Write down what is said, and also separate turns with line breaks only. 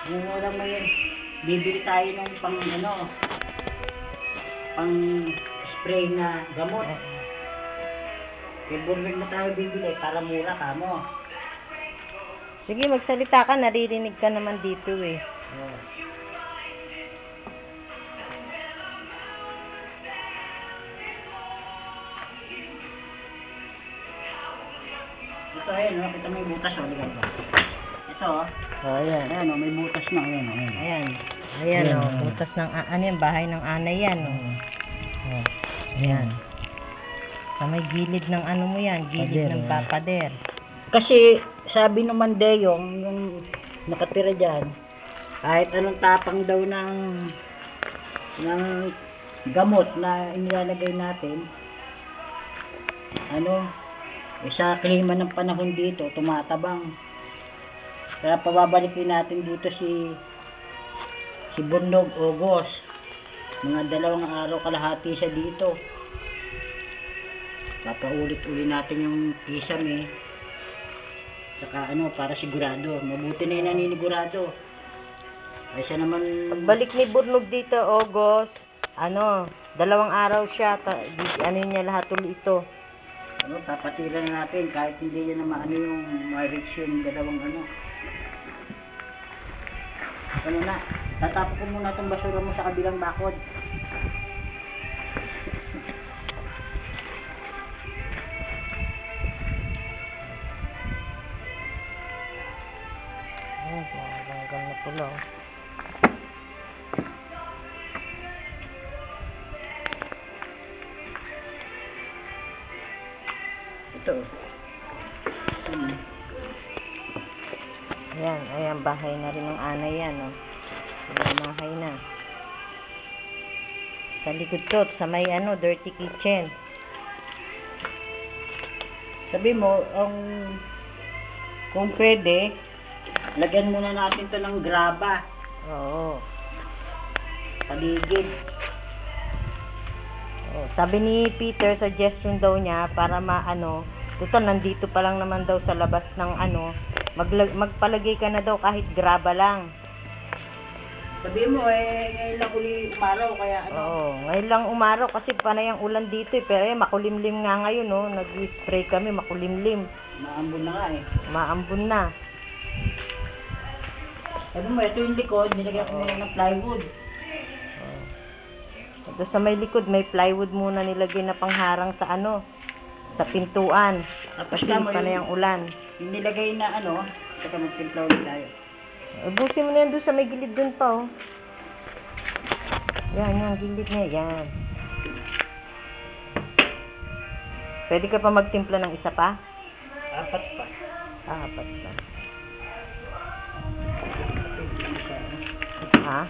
Yung wala may bibili tayo ng pang ano, pang spray na gamot. Kaya bumili na tayo bibili para mura ka mo.
Sige, magsalita ka. Naririnig ka naman dito eh.
Oh. Ito ayun, oh, kita may butas oh, ligat ba? Ito oh.
Oh, ayan.
Ayan oh, may butas na ayan oh.
Ayan. Ayan oh, butas ng ano yan, bahay ng anay yan oh. Oh. Ayan. Sa may gilid ng ano mo yan, gilid ng papader.
Kasi sabi naman Deyong, yung nakatira dyan, kahit anong tapang daw ng gamot na inilalagay natin, ano, sa klima ng panahon dito, tumatabang. Kaya pababalikin natin dito si Bundog Ogos. Mga 2 araw kalahati siya dito. Papaulit-ulit natin yung kisame. Saka ano, para sigurado. Mabuti na yung naninigurado. Ay siya naman...
Pagbalik ni Bundog dito, Ogos, ano, 2 araw siya, ano niya lahat ulit ito.
Ano, papatira na natin kahit hindi niya na maano yung ma-reach yung 2 ano. Ano na, tatapos ko muna itong basura mo sa kabilang bakod.
Hanggang na pula.
Ito.
Ayan, ayan, bahay na rin ng anay yan, oh. Bahay na. Sa likod to, sa may ano, dirty kitchen.
Sabi mo, kung pwede, lagyan muna natin to ng graba.
Oo.
Paligid.
Oh, sabi ni Peter, suggestion daw niya para maano, total nandito pa lang naman daw sa labas ng ano, magpalagay ka na daw kahit graba lang.
Sabi mo ngayon lang uli umaraw kaya ano.
Oo, ngayon lang umaraw kasi panay ang ulan dito eh, pero makulimlim nga ngayon no, nag-spray kami, makulimlim.
Maambon na nga eh.
Maambon na.
Sabi mo, ito yung likod, nilagyan ko nila ng plywood.
Doon sa may likod, may plywood muna nilagay na pangharang sa ano, sa pintuan.
Tapos
kasi panay ang ulan.
Yung nilagay na ano, saka magtimpla ulit tayo.
Ubusin mo na yan doon sa may gilid doon pa oh. Yan, yung gilid na yan. Pwede ka pa magtimpla ng isa pa?
4 pa.
4 pa. Ha?